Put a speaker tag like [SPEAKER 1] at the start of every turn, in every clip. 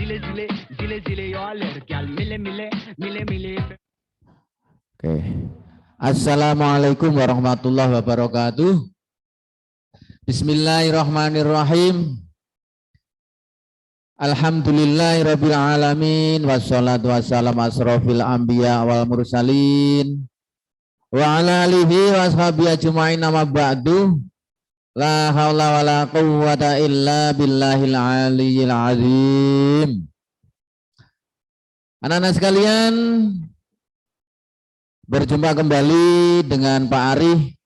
[SPEAKER 1] Oke. Assalamualaikum warahmatullahi wabarakatuh. Bismillahirrahmanirrahim. Alhamdulillahirabbil alamin wassalatu wassalamu asrofil anbiya wal mursalin wa ala alihi washabihi ajmain amma ba'du. La haula wala quwwata illa billahil aliyyil azim. Anak-anak sekalian, berjumpa kembali dengan Pak Arif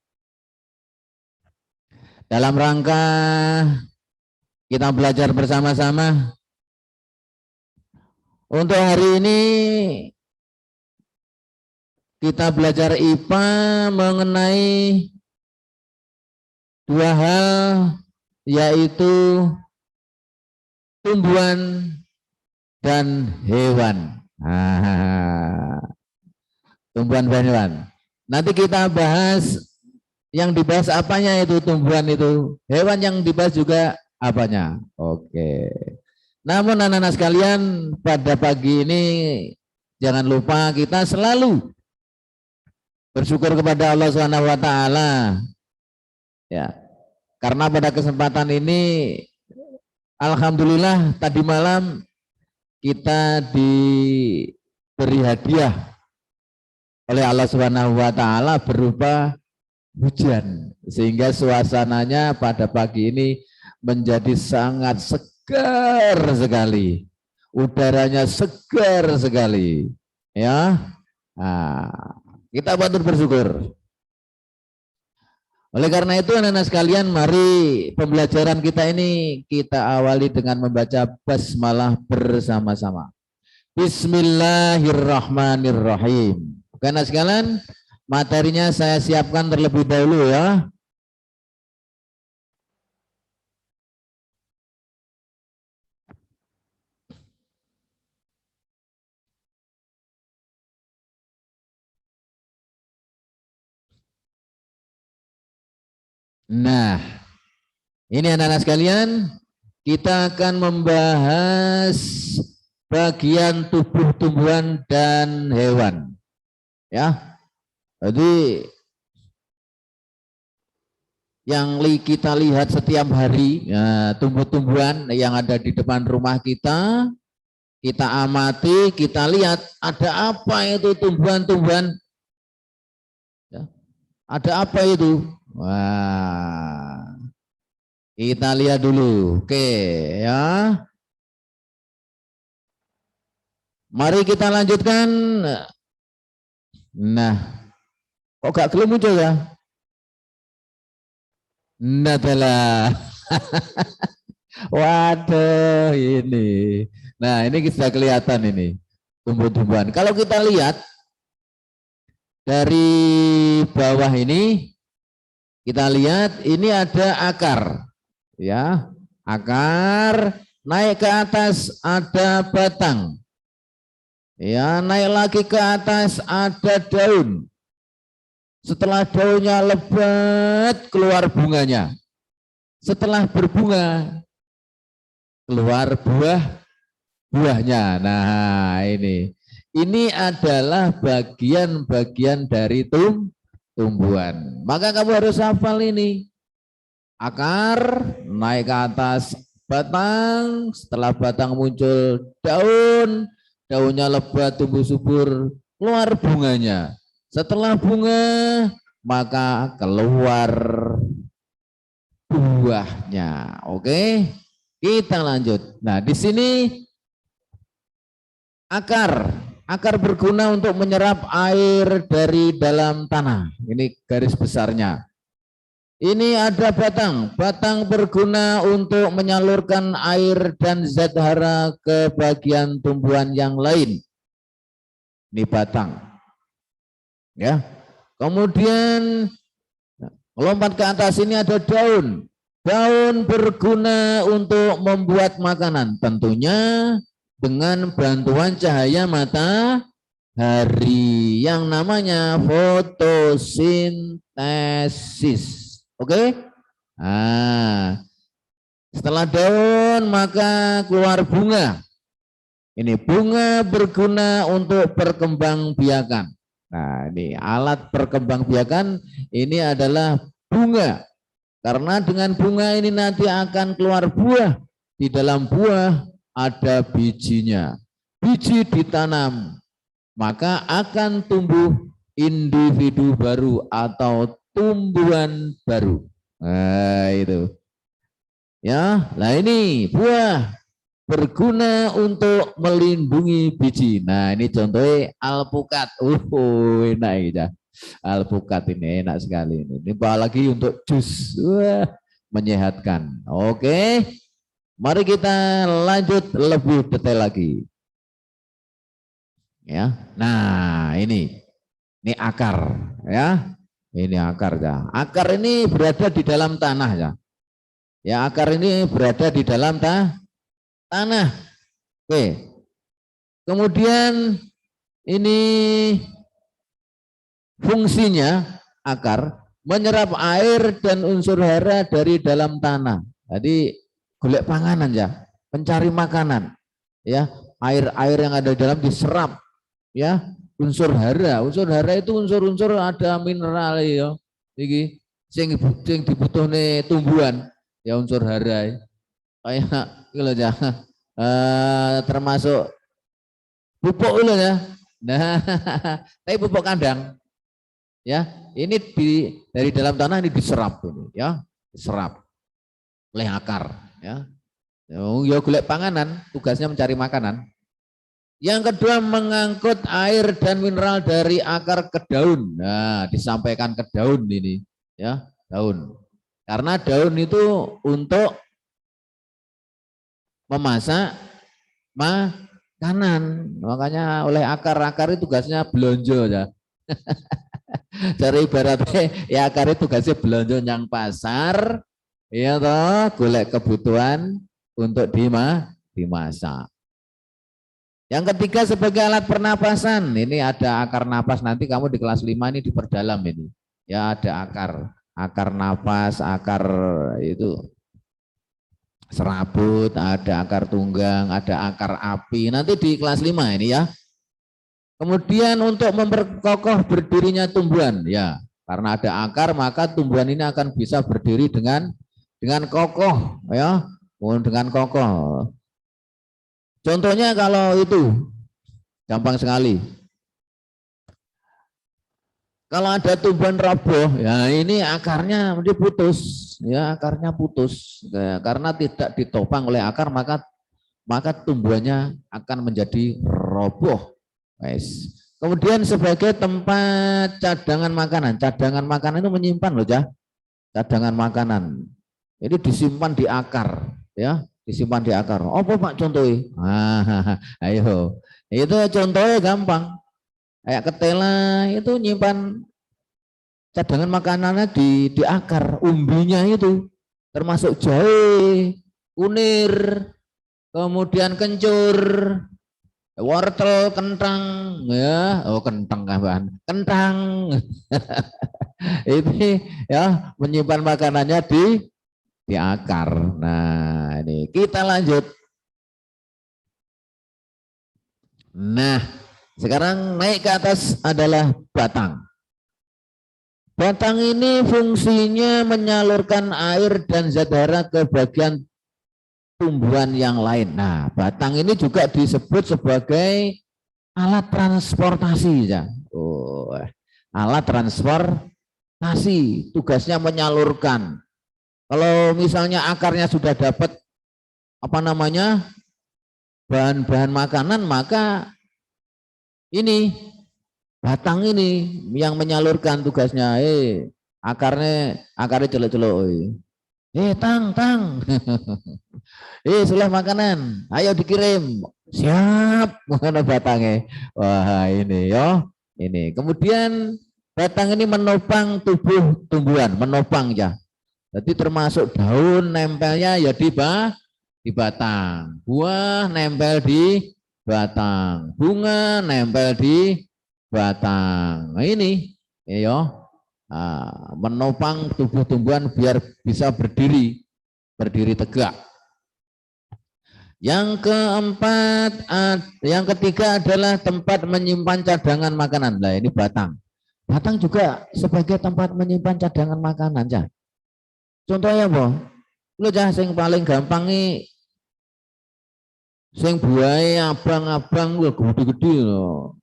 [SPEAKER 1] dalam rangka kita belajar bersama-sama. Untuk hari ini kita belajar IPA mengenai dua hal, yaitu tumbuhan dan hewan. Tumbuhan dan hewan. Nanti kita bahas yang dibahas apanya itu tumbuhan itu, hewan yang dibahas juga apanya. Oke. Namun anak-anak sekalian, pada pagi ini jangan lupa kita selalu bersyukur kepada Allah Subhanahu wa taala. Ya. Karena pada kesempatan ini alhamdulillah tadi malam kita diberi hadiah oleh Allah Subhanahu wa taala berupa hujan, sehingga suasananya pada pagi ini menjadi sangat segar sekali, udaranya segar sekali, ya. Nah, kita patut bersyukur. Oleh karena itu anak-anak sekalian, mari pembelajaran kita ini kita awali dengan membaca basmalah bersama-sama. Bismillahirrahmanirrahim. Oke anak sekalian, materinya saya siapkan terlebih dahulu ya. Nah, ini anak-anak sekalian, kita akan membahas bagian tubuh tumbuhan dan hewan. Ya, jadi yang kita lihat setiap hari, ya, tumbuh-tumbuhan yang ada di depan rumah kita amati, kita lihat ada apa itu tumbuhan-tumbuhan, ya, ada apa itu? Wah, kita lihat dulu. Oke, ya. Mari kita lanjutkan. Nah, kok gak belum muncul ya? Nadalah. Waduh, ini. Nah, ini sudah kelihatan ini tumbuh-tumbuhan. Kalau kita lihat dari bawah ini, kita lihat ini ada akar, ya, akar, naik ke atas ada batang, ya, naik lagi ke atas ada daun. Setelah daunnya lebat keluar bunganya. Setelah berbunga keluar buahnya. Nah, ini adalah bagian-bagian dari tumbuhan. Maka kamu harus hafal ini. Akar, naik ke atas batang, setelah batang muncul daun, daunnya lebat tumbuh subur, keluar bunganya. Setelah bunga, maka keluar buahnya. Oke, kita lanjut. Nah, di sini akar berguna untuk menyerap air dari dalam tanah. Ini garis besarnya. Ini ada batang berguna untuk menyalurkan air dan zat hara ke bagian tumbuhan yang lain. Ini batang. Ya. Kemudian lompat ke atas, ini ada daun. Daun berguna untuk membuat makanan, tentunya dengan bantuan cahaya matahari yang namanya fotosintesis. Oke? Nah, setelah daun maka keluar bunga. Ini bunga berguna untuk perkembangbiakan. Nah, ini alat perkembangbiakan ini adalah bunga. Karena dengan bunga ini nanti akan keluar buah. Di dalam buah ada bijinya. Biji ditanam, maka akan tumbuh individu baru atau tumbuhan baru. Nah, itu. Ya, nah ini buah berguna untuk melindungi biji. Nah, ini contohnya alpukat. Enak ya. Alpukat ini enak sekali ini. Ini apalagi untuk jus. Wah, menyehatkan. Oke. Mari kita lanjut lebih detail lagi. Ya. Nah, ini akar ya. Ini akar ya. Akar ini berada di dalam tanah ya. Ya, akar ini berada di dalam tanah. Oke. Kemudian ini fungsinya akar menyerap air dan unsur hara dari dalam tanah. Jadi golek panganan ya, pencari makanan. Ya, air-air yang ada di dalam diserap ya, unsur hara. Unsur hara itu unsur-unsur ada mineral ya. Iki sing dibutuhne tumbuhan ya unsur hara. Kayak gitu ya. Termasuk pupuk loh ya. Nah, tapi pupuk kandang. Ya, ini dari dalam tanah ini diserap ini ya, diserap oleh akar ya. Ya golek panganan, tugasnya mencari makanan. Yang kedua mengangkut air dan mineral dari akar ke daun. Nah, disampaikan ke daun ini ya, daun. Karena daun itu untuk memasak makanan. Makanya oleh akar-akar itu tugasnya belonjo ya. Dari ibaratnya ya akar itu tugasnya belonjo yang pasar ya toh, golek kebutuhan untuk dimasak. Yang ketiga sebagai alat pernapasan. Ini ada akar napas, nanti kamu di kelas 5 ini diperdalam ini. Ya ada akar napas, akar itu serabut, ada akar tunggang, ada akar api. Nanti di kelas 5 ini ya. Kemudian untuk memperkokoh berdirinya tumbuhan, ya karena ada akar maka tumbuhan ini akan bisa berdiri dengan kokoh, ya, dengan kokoh. Contohnya kalau itu gampang sekali. Kalau ada tumbuhan roboh, ya ini akarnya diputus, ya akarnya putus, ya, karena tidak ditopang oleh akar maka tumbuhannya akan menjadi roboh. Kemudian sebagai tempat cadangan makanan itu menyimpan loh ya, cadangan makanan. Ini disimpan di akar, ya, disimpan di akar. Apa Pak contohnya? Ayo, itu contohnya gampang. Kayak ketela itu nyimpan cadangan makanannya di akar, umbinya itu, termasuk jahe, kunir, kemudian kencur. Wortel, kentang, ya, oh kentang kawan, kentang, ini ya menyimpan makanannya di akar. Nah ini kita lanjut. Nah sekarang naik ke atas adalah batang. Batang ini fungsinya menyalurkan air dan zat hara ke bagian tumbuhan yang lain. Nah, batang ini juga disebut sebagai alat transportasi ya. Oh, alat transportasi, tugasnya menyalurkan. Kalau misalnya akarnya sudah dapat bahan-bahan makanan, maka ini batang ini yang menyalurkan tugasnya. Akarnya celok-celok. Tang. Sudah makanan, ayo dikirim. Siap, mana batangnya? Wah ini ya, ini. Kemudian batang ini menopang tubuh tumbuhan, menopang ya. Jadi termasuk daun nempelnya ya di batang, buah nempel di batang, bunga nempel di batang. Nah, ini ya. Menopang tubuh tumbuhan biar bisa berdiri tegak. Yang keempat, yang ketiga adalah tempat menyimpan cadangan makanan. Nah, ini batang. Batang juga sebagai tempat menyimpan cadangan makanan, Cah. Contohnya apa? Lu Cah, sing paling gampang nih, sing buahe abang-abang lho, gede-gede loh.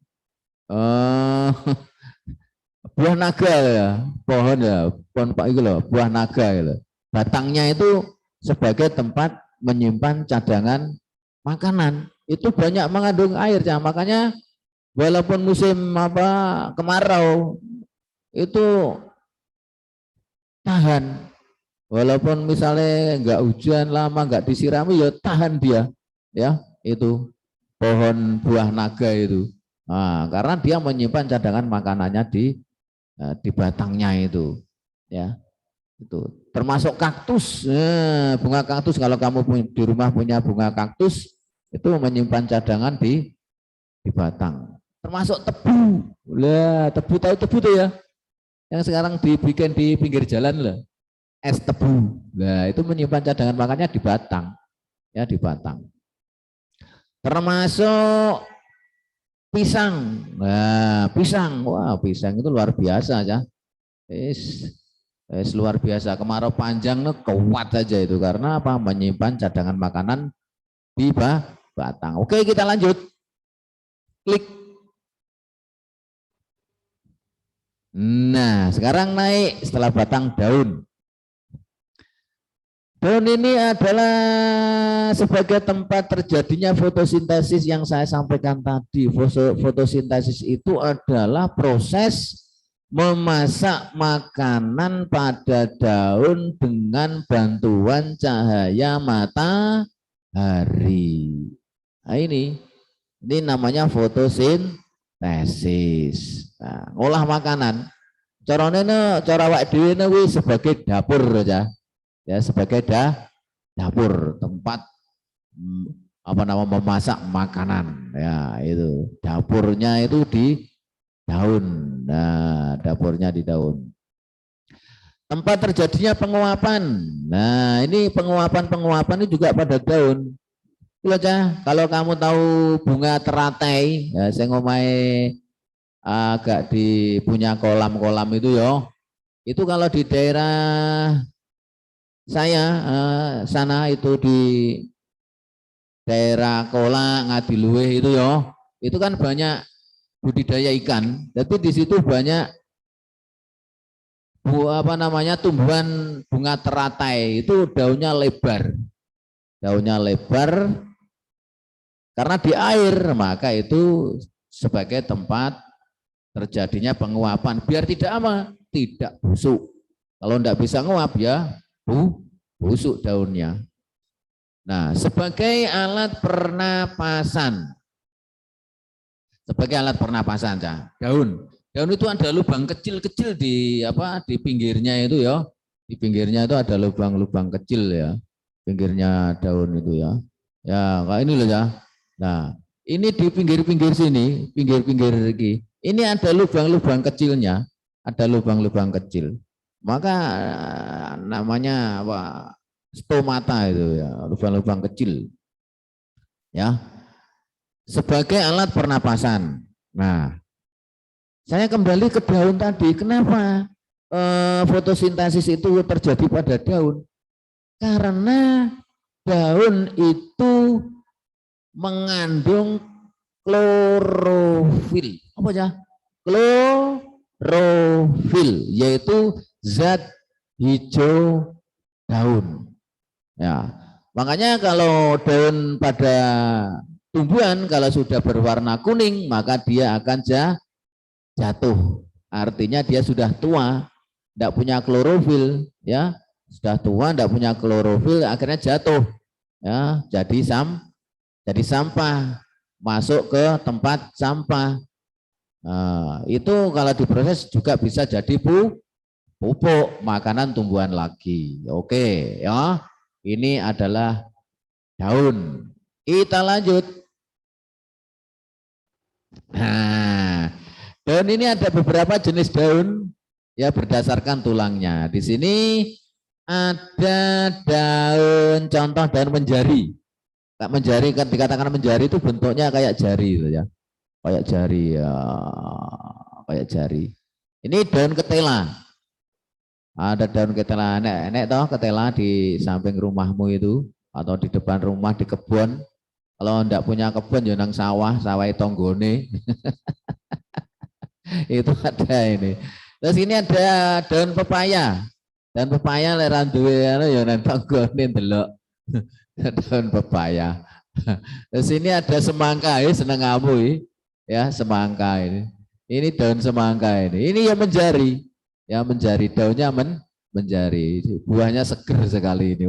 [SPEAKER 1] Buah naga ya, pohon pak itu loh, buah naga gitu. Batangnya itu sebagai tempat menyimpan cadangan makanan. Itu banyak mengandung air, ya. Makanya walaupun musim kemarau itu tahan. Walaupun misalnya nggak hujan lama, nggak disirami, ya tahan dia, ya itu pohon buah naga itu. Nah, karena dia menyimpan cadangan makanannya di batangnya itu, ya itu. Termasuk kaktus, bunga kaktus. Kalau kamu di rumah punya bunga kaktus, itu menyimpan cadangan di batang. Termasuk tebu, lah tebu, tahu tebu tuh ya, yang sekarang dibikin di pinggir jalan lah. Es tebu. Nah, itu menyimpan cadangan makannya di batang, ya di batang. Termasuk pisang. Nah, pisang, wah pisang itu luar biasa ya. Luar biasa. Kemarau panjang kuat saja itu karena apa? Menyimpan cadangan makanan di batang. Oke, kita lanjut. Klik. Nah, sekarang naik setelah batang daun. Daun ini adalah sebagai tempat terjadinya fotosintesis yang saya sampaikan tadi. Fotosintesis itu adalah proses memasak makanan pada daun dengan bantuan cahaya matahari. Nah, ini namanya fotosintesis. Nah, ngolah makanan. Cara awak dhewe sebagai dapur aja. Ya, sebagai dapur, tempat memasak makanan, ya itu dapurnya itu di daun. Nah, dapurnya di daun. Tempat terjadinya penguapan. Nah, ini penguapan ini juga pada daun. Itu aja. Kalau kamu tahu bunga teratai, ya saya ngomai agak punya kolam-kolam itu ya. Itu kalau di daerah saya sana itu di daerah Kolak, Ngadiluwe itu ya, itu kan banyak budidaya ikan. Tapi di situ banyak tumbuhan bunga teratai, itu daunnya lebar. Daunnya lebar karena di air, maka itu sebagai tempat terjadinya penguapan biar tidak busuk. Kalau tidak bisa nguap ya busuk daunnya. Nah, sebagai alat pernapasan. Sebagai alat pernapasan, daun. Daun itu ada lubang kecil-kecil di pinggirnya itu ya. Di pinggirnya itu ada lubang-lubang kecil ya. Pinggirnya daun itu ya. Ya, kayak ini loh ya. Nah, ini di pinggir-pinggir sini, pinggir-pinggir ini ada lubang-lubang kecilnya, ada lubang-lubang kecil. Maka namanya stomata itu ya, lubang-lubang kecil. Ya. Sebagai alat pernapasan. Nah, saya kembali ke daun tadi. Kenapa fotosintesis itu terjadi pada daun? Karena daun itu mengandung klorofil. Apa ya? Klorofil, yaitu zat hijau daun. Ya, makanya kalau daun pada tumbuhan kalau sudah berwarna kuning, maka dia akan jatuh. Artinya dia sudah tua, tidak punya klorofil, ya. Sudah tua, tidak punya klorofil, akhirnya jatuh. Ya, jadi sampah, masuk ke tempat sampah. Nah, itu kalau diproses juga bisa jadi pupuk makanan tumbuhan lagi. Oke, ya. Ini adalah daun. Kita lanjut. Nah, daun ini ada beberapa jenis daun ya berdasarkan tulangnya. Di sini ada daun, contoh daun penjari. Menjari kan dikatakan menjari itu bentuknya kayak jari gitu ya. Kayak jari ya, kayak jari. Ini daun ketela. Ada daun ketela, nek toh ketela di samping rumahmu itu atau di depan rumah di kebun. Kalau enggak punya kebun ya nang sawah, sawah tonggone itu ada ini. Terus ini ada daun pepaya. Daun pepaya lek duwe ya nang tonggone delok. Daun pepaya. Terus ini ada semangka, ini seneng kamu ya semangka ini. Ini daun semangka ini. Ini yang menjari. Ya menjari daunnya menjari, buahnya seger sekali ini.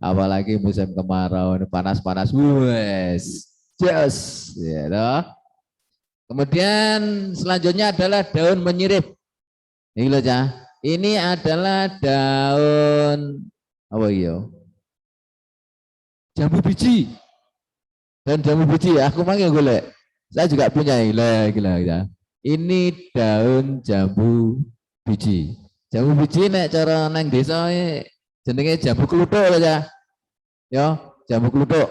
[SPEAKER 1] Apalagi musim kemarau ini panas-panas, wes, jos, ya toh. Kemudian selanjutnya adalah daun menyirip. Ini loh ya. Ini adalah daun apa iya? Jambu biji. Daun jambu biji ya. Aku manggil golek. Saya juga punya gila ya. Ini daun jambu biji. Jambu biji nek cara neng desa jenenge jambu kluthuk ya. Ya, jambu kluthuk.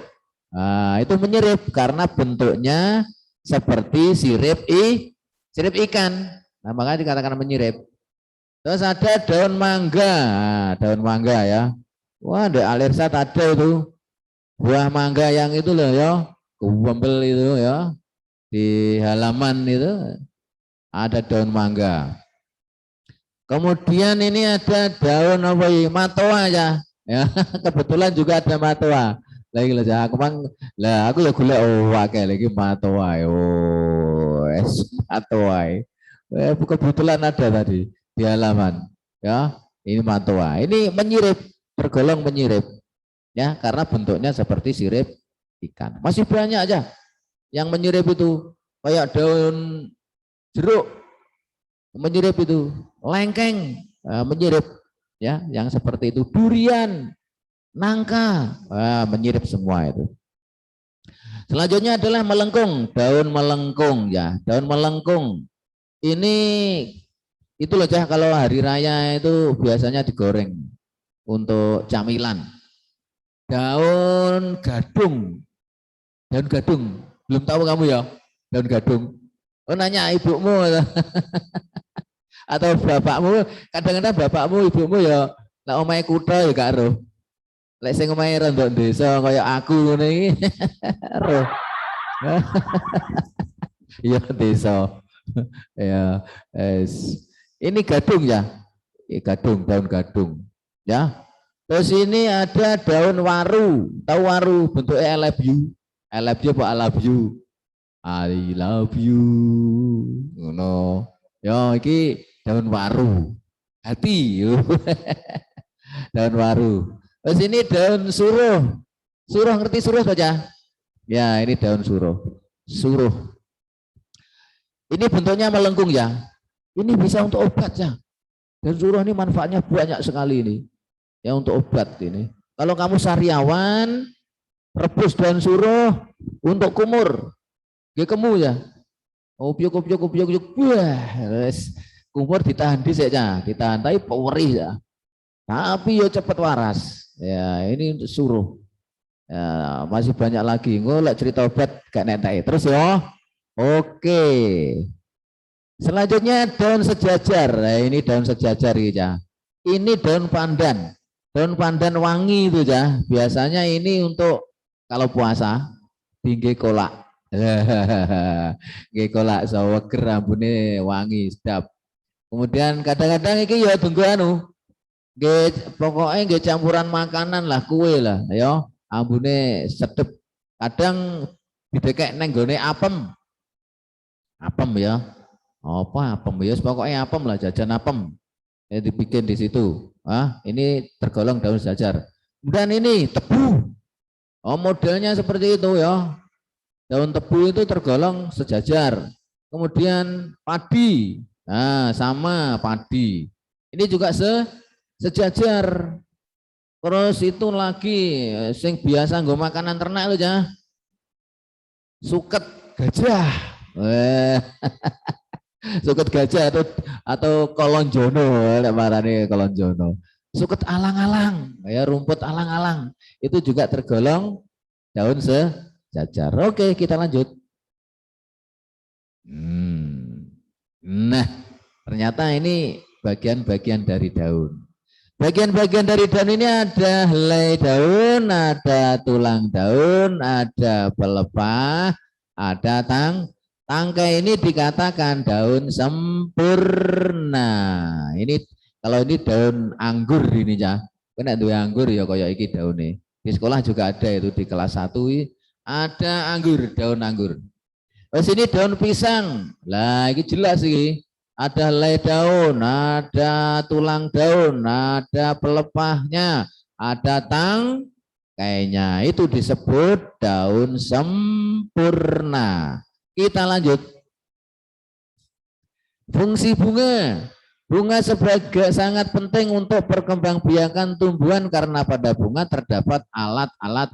[SPEAKER 1] Nah, itu menyirip karena bentuknya seperti sirip ikan. Nah, makanya dikatakan menyirip. Terus ada daun mangga. Nah, daun mangga ya. Wah, ada alirsat ada itu. Buah mangga yang itu loh ya. Kumpel itu ya. Di halaman itu ada daun mangga. Kemudian ini ada daun apa ya? Matoa ya. Ya, kebetulan juga ada matoa. Lagi lah aku mang lah aku ya golek akeh lagi matoa. Matoa. Kebetulan ada tadi di halaman. Ya, ini matoa. Ini menyirip, tergolong menyirip. Ya, karena bentuknya seperti sirip ikan. Masih banyak aja yang menyirip itu kayak daun jeruk menyirip itu, lengkeng menyirip ya, yang seperti itu, durian, nangka menyirip semua itu. Selanjutnya adalah melengkung, daun melengkung ya, daun melengkung ini itu loh ya, kalau hari raya itu biasanya digoreng untuk camilan. Daun gadung, belum tahu kamu ya, daun gadung. Oh nanya ibumu atau bapakmu, kadang-kadang bapakmu ibumu ya lek omahe kutha ya gak ero. Lek sing omahe rondok desa kaya aku ngene iki ero. Iya desa. Ya, ini gadung ya. Gadung, daun gadung. Ya. Terus ini ada daun waru. Tahu waru bentuknya I love you. I love you apa I love you? I love you. Ngono. Ya, iki daun waru. Hati. Daun waru. Terus ini daun suruh. Suruh ngerti suruh saja? Ya, ini daun suruh. Suruh. Ini bentuknya melengkung ya. Ini bisa untuk obat ya. Daun suruh ini manfaatnya banyak sekali ini. Ya untuk obat ini. Kalau kamu sariawan, rebus daun suruh untuk kumur. Dia kemu ya. Obyok. Wah, kumur ditahan di saja, ditahan tapi perih ya. Tapi yo cepat waras. Ya, ini untuk suruh. Ya, masih banyak lagi. Ngolek cerita obat gak nentai. Terus ya. Oke. Selanjutnya daun sejajar. Nah, ini daun sejajar ya. Ini daun pandan. Daun pandan wangi itu ya. Biasanya ini untuk kalau puasa tinggi kolak. Nggih kolak saweger ambune wangi sedap. Kemudian kadang-kadang iki ya tunggu anu. Nggih pokoke nggih campuran makanan lah kue lah ya. Ambune sedep. Kadang didekek neng gone apem. Apem ya. Apa apem ya pokoknya apem lah jajan apem. Ya dibikin di situ. Ini tergolong daun sejajar. Kemudian ini tebu. Oh modelnya seperti itu ya. Daun tebu itu tergolong sejajar. Kemudian padi. Nah, sama padi. Ini juga sejajar. Terus itu lagi sing biasa nggo makanan ternak lho ya. Suket gajah. Suket gajah atau kolonjono, lek marane kolonjono. Suket alang-alang, ya rumput alang-alang. Itu juga tergolong daun sejajar. Oke, kita lanjut. Nah, ternyata ini bagian-bagian dari daun. Bagian-bagian dari daun ini ada helai daun, ada tulang daun, ada pelepah, ada tangkai. Ini dikatakan daun sempurna. Ini kalau ini daun anggur ini ya. Kena dua anggur ya kayak iki daun ini. Di sekolah juga ada itu di kelas 1 ada anggur, daun anggur. Terus ini daun pisang. Lah ini jelas ini. Ada helai daun, ada tulang daun, ada pelepahnya, ada tangkainya. Itu disebut daun sempurna. Kita lanjut. Fungsi bunga. Bunga sebagai sangat penting untuk perkembangbiakan tumbuhan karena pada bunga terdapat alat-alat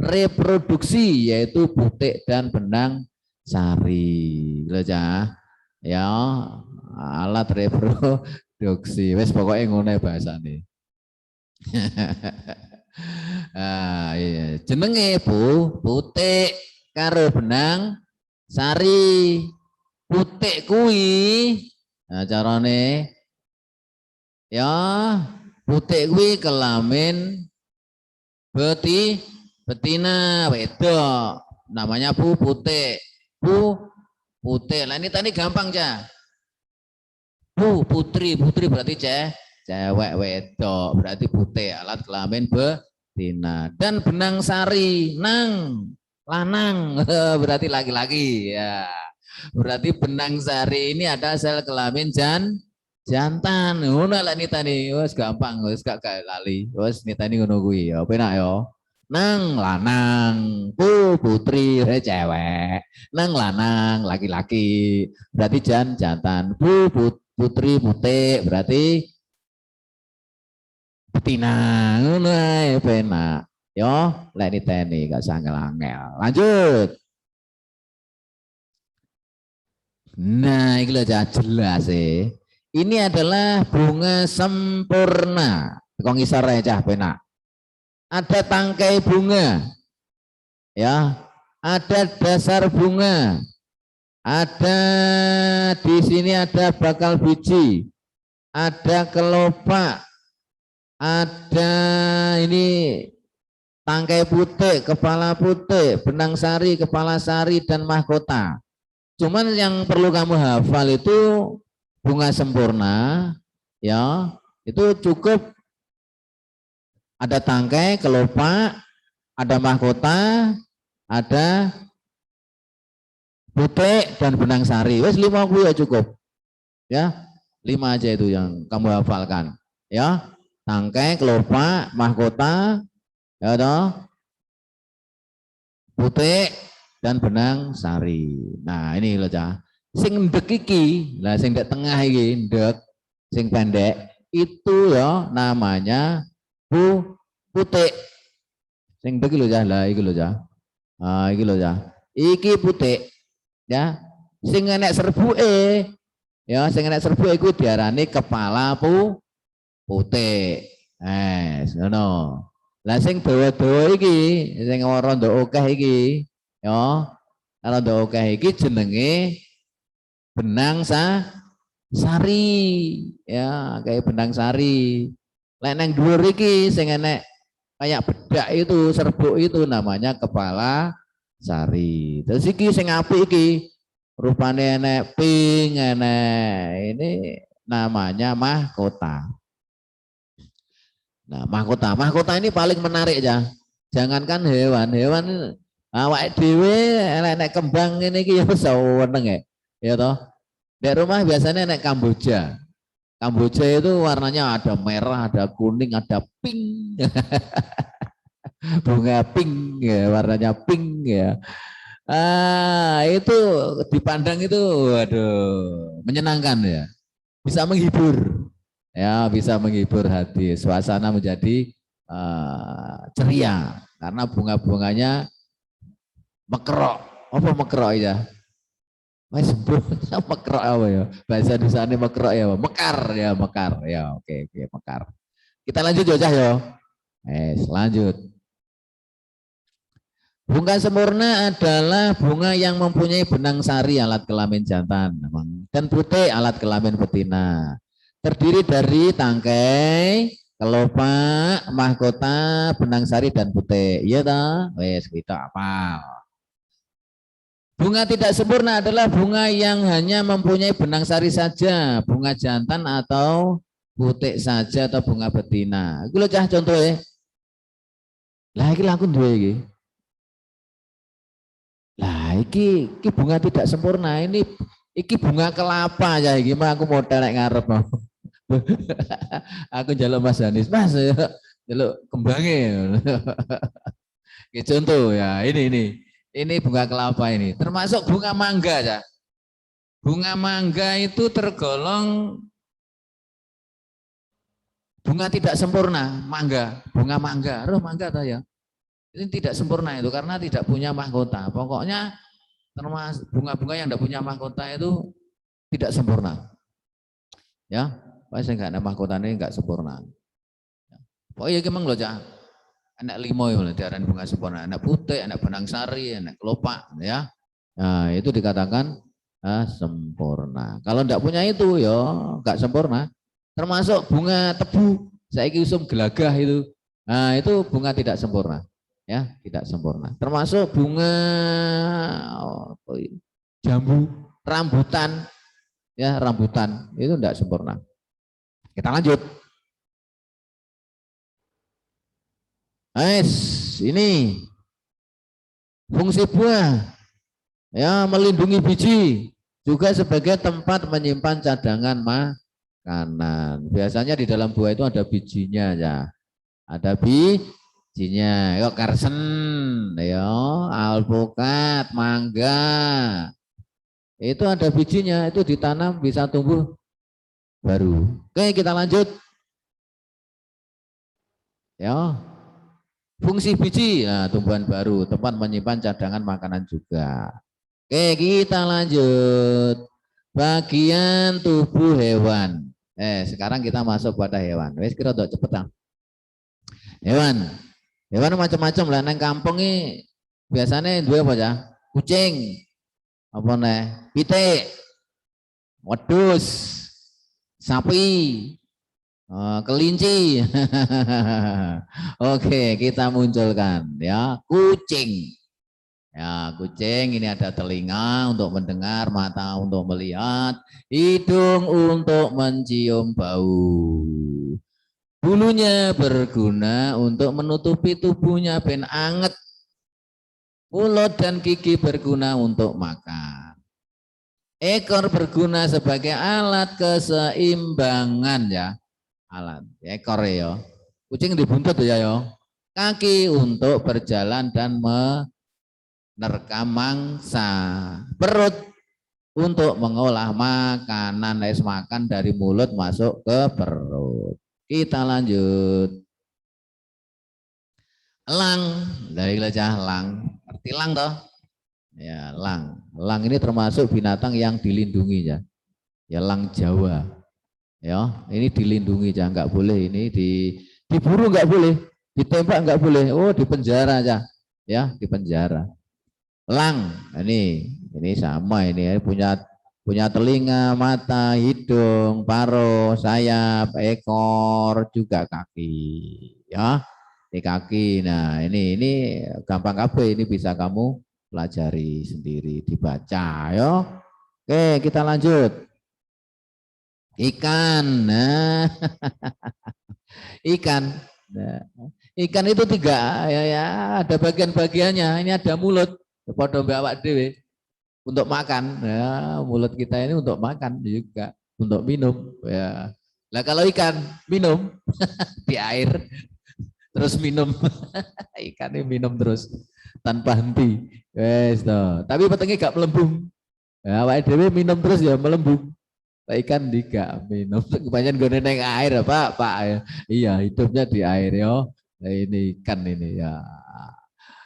[SPEAKER 1] reproduksi yaitu butik dan benang sari. Ya, alat reproduksi. Wes pokoknya ngono bahasane. Iya. Jenenge butik karo benang sari. Butik kuwi carane ya butik kuwi kelamin betina wedok namanya butik. Butik. Lah ini tadi gampang ya. Putri berarti cewek wedok berarti butik alat kelamin betina dan benang sari lanang berarti laki-laki ya. Berarti benang sari ini ada sel kelamin jantan. Ngono lah nita nih, wes gampang, wes gak lali, wes nita nih ngono kuwi ya, penak ya. Nang lanang, putri cewek, nang lanang laki-laki, berarti jantan, putri butik, berarti betina, ngono ae penak. Yo, lek nita nih gak sangel-angel. Lanjut. Nah, ini jelas sih. Ini adalah bunga sempurna. Kok ngisor aja penak. Ada tangkai bunga. Ya, ada dasar bunga. Ada di sini ada bakal biji. Ada kelopak. Ada ini tangkai putih, kepala putih, benang sari, kepala sari dan mahkota. Cuman yang perlu kamu hafal itu bunga sempurna, ya itu cukup ada tangkai, kelopak, ada mahkota, ada butik dan benang sari. Wes 5 ya cukup, ya 5 aja itu yang kamu hafalkan, ya tangkai, kelopak, mahkota, ya toh, butik dan benang sari. Nah ini loh cah. Sing ndek iki, lah sing ndek tengah iki, ndek, sing pendek itu ya namanya putik. Sing ndek lho cah, lah iki lho cah. Ah iki lho cah. Iki putik. Ya. Sing enek serbuke, ya sing enek serbuke iku diarani kepala putik. Ngono. Lah sing dawa-dawa iki, sing rondo akeh iki, ya rondo akeh iki jenenge benang sari, ya kayak benang sari. Lek nang dhuwur iki sing enek kayak bedak itu, serbuk itu namanya kepala sari. Terus iki sing apik iki rupane enek pink, enek ini namanya mahkota. Nah, mahkota ini paling menarik ya. Jangankan hewan awak dhewe enek kembang ini iki ya seneng ya. Ya toh. Di rumah biasanya enek Kamboja. Kamboja itu warnanya ada merah, ada kuning, ada pink. Bunga pink ya, warnanya pink ya. Itu dipandang itu waduh, menyenangkan ya. Bisa menghibur. Ya, bisa menghibur hati. Suasana menjadi ceria karena bunga-bunganya mekerok. Apa mekerok ya? Mas mekerok apa ya? Bahasa Indonesia mekerok ya, mekar ya, mekar ya. Oke, mekar. Kita lanjut ya, Cah ya. Lanjut. Bunga sempurna adalah bunga yang mempunyai benang sari alat kelamin jantan dan putih alat kelamin betina. Terdiri dari tangkai, kelopak, mahkota, benang sari dan putih. Iya toh? Wes kita apa? Bunga tidak sempurna adalah bunga yang hanya mempunyai benang sari saja, bunga jantan atau putih saja atau bunga betina. Iku lho cah contohnya. Lah iki lakon duwe iki. Lah iki bunga tidak sempurna. Iki bunga kelapa ya iki mah aku modal nek ngarep mau. Aku njaluk Mas Hanis, Mas njaluk kembange. Iki contoh ya, ini bunga kelapa ini. Termasuk bunga mangga ya. Bunga mangga itu tergolong bunga tidak sempurna, mangga, bunga mangga. Roh mangga ta ya? Ini tidak sempurna itu karena tidak punya mahkota. Pokoknya termasuk bunga-bunga yang tidak punya mahkota itu tidak sempurna. Ya, pasti nggak ada mahkotanya nggak sempurna. Pokoknya gimana loh cah, anak limo itu diarani bunga sempurna, anak putih, anak benang sari, anak kelopak, ya. Nah itu dikatakan sempurna. Kalau tidak punya itu ya nggak sempurna. Termasuk bunga tebu, saiki usum gelagah itu, nah itu bunga tidak sempurna. Ya tidak sempurna. Termasuk bunga jambu, rambutan, ya rambutan itu tidak sempurna. Kita lanjut. Ini fungsi buah, ya melindungi biji, juga sebagai tempat menyimpan cadangan makanan. Biasanya di dalam buah itu ada bijinya ya, ada bijinya. Yuk karsen, yo alpukat, mangga, itu ada bijinya, itu ditanam bisa tumbuh baru. Oke kita lanjut. Ya, fungsi biji, nah, tumbuhan baru, tempat menyimpan cadangan makanan juga. Oke kita lanjut. Bagian tubuh hewan. Sekarang kita masuk pada hewan. Wes kira udah cepet lah. Hewan macam-macam lah. Neng kampung ini biasanya dua apa ya? Kucing, apa nih? Pitik, wedus, sapi, kelinci. Oke, kita munculkan ya kucing. Ya, kucing ini ada telinga untuk mendengar, mata untuk melihat, hidung untuk mencium bau. Bulunya berguna untuk menutupi tubuhnya ben anget. Mulut dan gigi berguna untuk makan. Ekor berguna sebagai alat keseimbangan ya. Alat ekor ya. Kucing dibuntut ya. Kaki untuk berjalan dan menerkam mangsa. Perut untuk mengolah makanan, makan dari mulut masuk ke perut. Kita lanjut. Elang, dari gajah elang. Arti elang toh? Ya, elang. Elang ini termasuk binatang yang dilindungi ya. Ya, elang Jawa. Ya, ini dilindungi ya, nggak boleh ini diburu nggak boleh, ditembak nggak boleh. Oh, di penjara aja. Ya, di penjara. Elang, ini sama ini punya telinga, mata, hidung, paruh, sayap, ekor, juga kaki. Ya, di kaki. Nah, ini gampang kabeh, ini bisa kamu pelajari sendiri, dibaca ya. Oke, kita lanjut. Ikan. Nah, ikan. Nah, ikan itu tiga ya, ada bagian-bagiannya. Ini ada mulut, padha mbak awak dhewe untuk makan. Ya, mulut kita ini untuk makan juga, untuk minum ya. Lah kalau ikan minum di air terus minum. Ikan ini minum terus tanpa henti. Wes toh. Tapi petenge gak melembung. Ya, awake dhewe minum terus ya melembung. Ikan tidak minum. Kebanyakan gue neng air apa Pak? Iya hidupnya di air yo. Nah, ini ikan ini ya.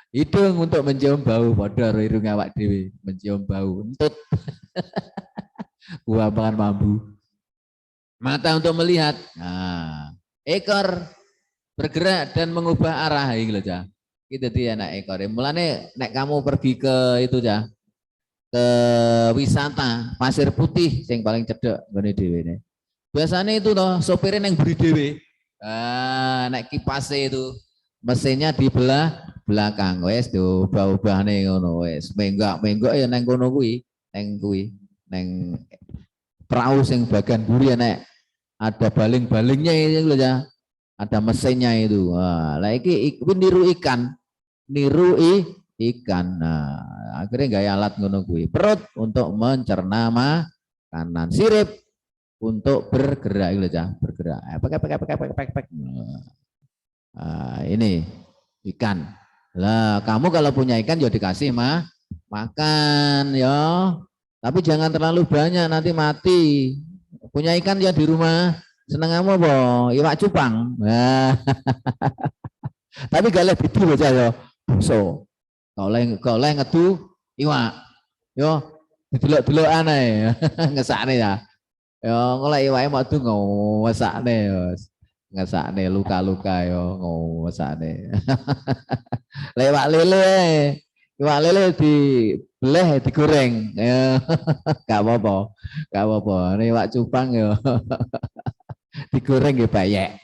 [SPEAKER 1] Hidung untuk mencium bau. Padahal hidung awak dewi mencium bau. Entut. Buah makan mambu. Mata untuk melihat. Nah, ekor bergerak dan mengubah arah. Ini Gitu dia anak ekor. Mulane nek kamu pergi ke itu ya, ke wisata Pasir Putih yang paling cedek ngene dhewe ne. Biasanya itu toh sopirnya yang beri dhewe. Ah, nek kipasnya itu mesinnya di belakang wes tuh ubah-ubahane ngono wes. Menggak ya neng kono kuwi, neng perahu sing bagian buri ya nek ada baling-balingnya itu loh ya. Ada mesinnya itu. Wah, lah iki niru ikan, niru ikan. Nah, akhirnya gaya alat ngono kuwi. Perut untuk mencerna makanan, sirip untuk bergerak itu ya, bergerak. Pakai. Nah, ini ikan. Lah, kamu kalau punya ikan ya dikasih makan ya. Tapi jangan terlalu banyak nanti mati. Punya ikan ya di rumah. Seneng kamu apa? Iwak cupang. Nah, tapi gak lebih dulu aja ya. So, kalau ngedu iwak. Yo, delok-delok aneh. Ngesakne ya. Yo, ngoleh iwake mau tuh ngesakne yo. Ngesakne luka-luka yo ngesakne. Lewat lele. Iwak lele dibeleh digoreng. Ya, gak apa-apa. Gak apa-apa. Ini iwak cupang yo. Digoreng ya bayek.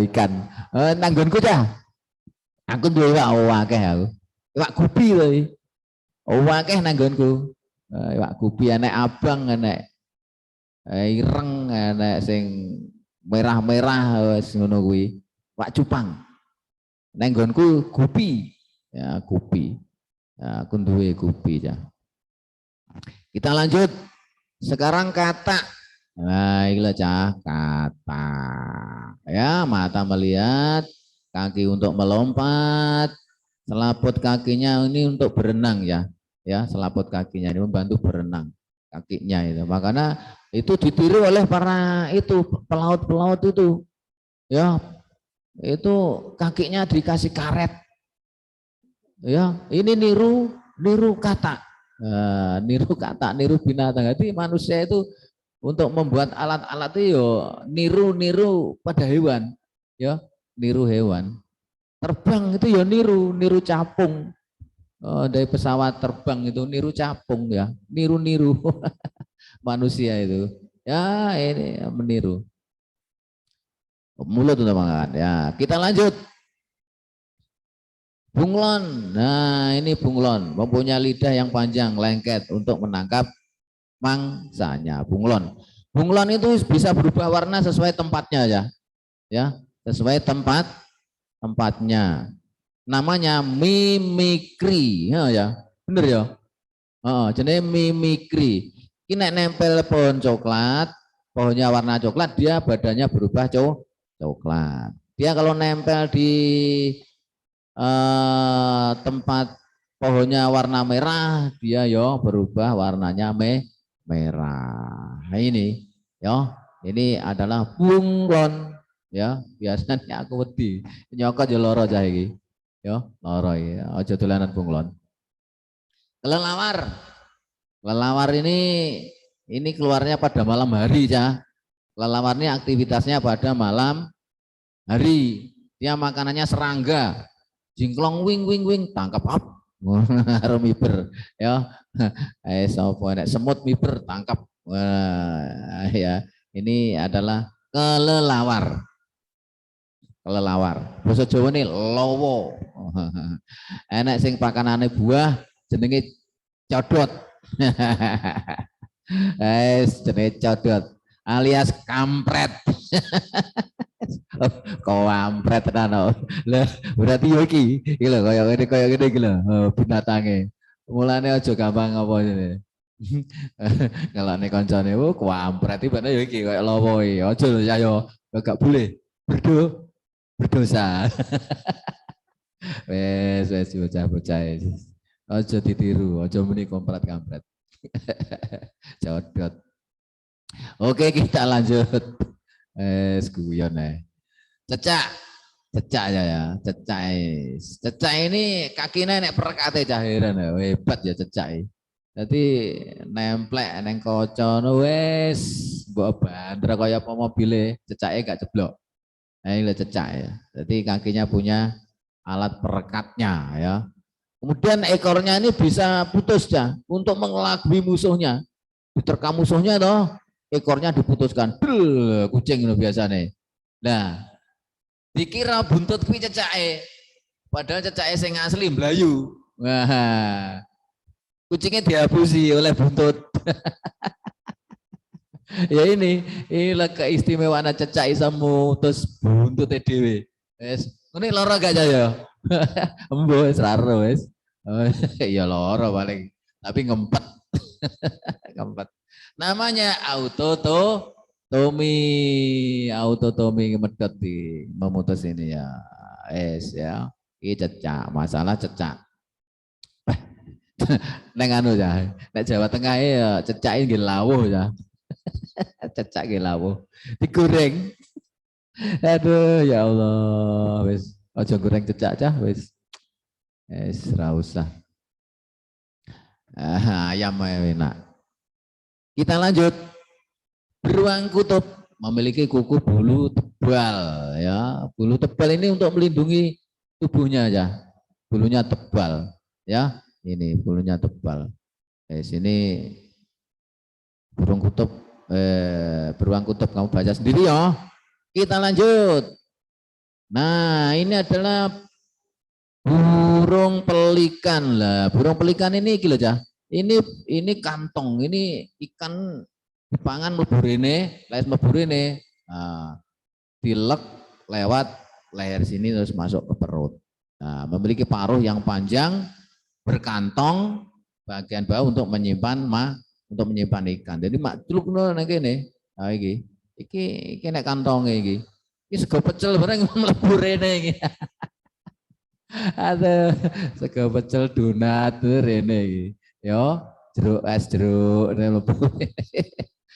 [SPEAKER 1] Ikan. Nanggonku dah. Aku duwe iwak akeh aku. Iwak gupi to. Akeh nanggonku. Iwak gupi enek abang enek ireng enek sing merah-merah wis ngono kuwi. Iwak cupang. Nanggonku gupi. Ya gupi. Ya, aku duwe gupi ya. Kita lanjut. Sekarang kata. Nah, inilah cah kata. Ya, mata melihat, kaki untuk melompat, selaput kakinya ini untuk berenang ya. Ya, selaput kakinya ini membantu berenang kakinya itu. Makanya itu ditiru oleh para itu pelaut-pelaut itu. Ya, itu kakinya dikasih karet. Ya, ini niru kata. Niru kata, niru binatang. Jadi manusia itu untuk membuat alat-alat itu yo niru pada hewan, ya niru hewan. Terbang itu ya niru capung. Dari pesawat terbang itu niru capung ya, niru manusia itu. Ya ini meniru. Mulut untuk makan. Ya kita lanjut. Bunglon. Nah ini bunglon mempunyai lidah yang panjang lengket untuk menangkap mangsanya. Bunglon itu bisa berubah warna sesuai tempatnya ya sesuai tempatnya. Namanya mimikri ya bener ya. Jenis mimikri. Ini nempel pohon coklat, pohonnya warna coklat, dia badannya berubah coklat. Dia kalau nempel di tempat pohonnya warna merah, dia yo berubah warnanya merah. Nah, ini ini adalah bunglon ya. Biasanya aku wedi nyokot yo loro cah iki. Loro iki. Aja dolanan bunglon. Kelelawar. Kelelawar ini keluarnya pada malam hari cah. Kelelawar ini aktivitasnya pada malam hari. Dia makanannya serangga. Jingklong wing tangkap up. Miber ya. Semut miber tangkap. Ya, ini adalah kelelawar. Basa Jawa ini lowo. Enak sing pakanane buah jenenge codot. Jenenge codot alias kampret. Kampret tenan. Lah berarti yo iki lho kaya ngene iki lho binatange. Mulane aja gampang apa ini. Kalau nek kancane kampret iki bener yo iki kaya lowo iki. Aja lho ya yo gak boleh berdosa. Wes bocah-bocah. Aja ditiru, aja muni kampret. Codot. Oke, kita lanjut. Guyon Cecak ya. Cecak ini kakinya nek perekate cah heran hebat ya cecak. Jadi nemplek neng kaca wes mbok bandra kaya apa mobile cecake gak jeblok. Nah ini cecak ya. Jadi kakinya punya alat perekatnya ya. Kemudian ekornya ini bisa putus ya untuk mengelabui musuhnya. Diterkam musuhnya toh, ekornya diputuskan. Kucing itu biasanya. Nah, dikira buntut kuwi cecake. Padahal cecake sing asli mlayu. Wah. Kucingnya dihapusi oleh buntut. Ya ini lah keistimewaan cecak isamu terus buntut dhewe. Wes, ini lara gak ya? Embo wis raro wis. Ya lara paling, tapi ngempet. Ngempet. Namanya autotomi medot di memutus ini ya. Es ya. Ini cecak, masalah cecak. Neng anu ya, nek Jawa Tengah ya cecak ini lawuh ya. Cecak ge lawuh. Digoreng. Aduh ya Allah, wis aja goreng cecak cah wis. Wis ra usah. Ayam enak. Kita lanjut. Beruang kutub memiliki kuku bulu tebal ya. Bulu tebal ini untuk melindungi tubuhnya ya. Bulunya tebal ya. Ini bulunya tebal. Sini burung kutub beruang kutub kamu baca sendiri ya. Kita lanjut. Nah, ini adalah burung pelikan lah. Burung pelikan ini gila aja. Ini kantong, ini ikan dipangan mlebu rene, les mlebu rene. Nah, dilek lewat leher sini terus masuk ke perut. Nah, memiliki paruh yang panjang, berkantong bagian bawah untuk menyimpan ikan. Jadi mak celuk nang kene. Nah, iki nek kantonge iki. Iki sego pecel bareng mlebu rene iki. Aduh, sego pecel donat rene iki. Yo, jeruk es jeruk mlebu.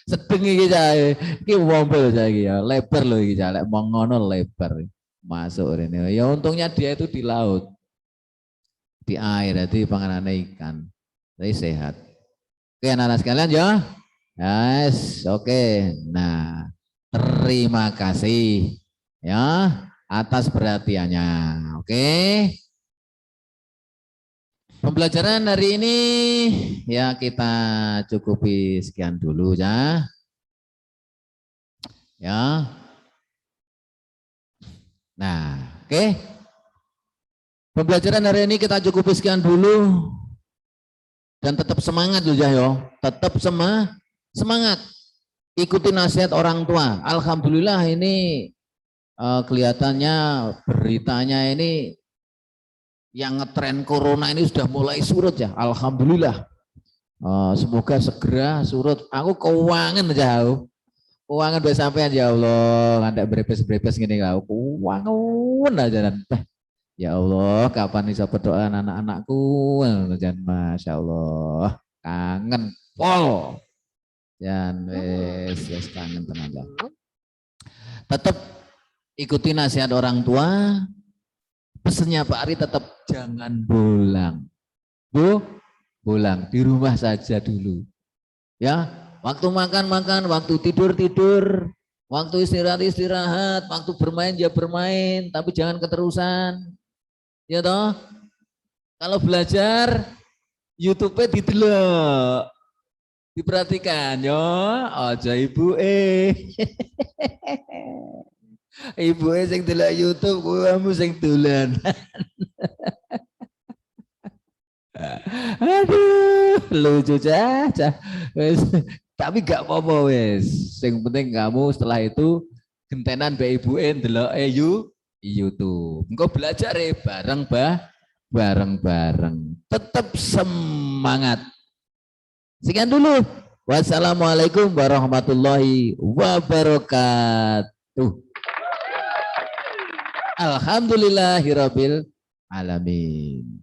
[SPEAKER 1] Sedeng iki jae. Iki wombel jae iki ya, lebar lho iki jae. Lek mau ngono lebar. Masuk rene. Ya untungnya dia itu di laut. Di air, jadi panganannya ikan. Jadi sehat. Oke, anak-anak sekalian ya. Yes, oke. Nah, terima kasih ya atas perhatiannya. Oke. Pembelajaran hari ini ya kita cukupi sekian dulu ya. Ya. Nah, oke. Pembelajaran hari ini kita cukupi sekian dulu. Dan tetap semangat loh ya, tetap semangat. Ikuti nasihat orang tua. Alhamdulillah ini kelihatannya beritanya ini yang ngetren corona ini sudah mulai surut ya. Alhamdulillah. Semoga segera surut. Aku keuangan aja. Keuangan udah sampai ya Allah. Ngantek berepes-berepes gini kau. Keuangan aja. Ya Allah, kapan bisa berdoa anak-anakku? Dan Masya Allah, kangen pol. Dan wes kangen tenaga. Tetap ikuti nasihat orang tua. Pesennya Pak Ari tetap jangan bolang. Bolang di rumah saja dulu. Ya, waktu makan, waktu tidur, waktu istirahat, waktu bermain ya bermain, tapi jangan keterusan. Ya toh, kalau belajar YouTube-nya didelok, diperhatikan yo, aja ibu ibu sing delok YouTube, kamu sing dolan. Aduh, lucu cah. Tapi gak apa-apa wes. Yang penting kamu setelah itu gentenan be ibu ndelok YouTube. Engkau belajar bareng-bareng. Tetap semangat. Sekian dulu. Wassalamualaikum warahmatullahi wabarakatuh. Alhamdulillahirabbil alamin.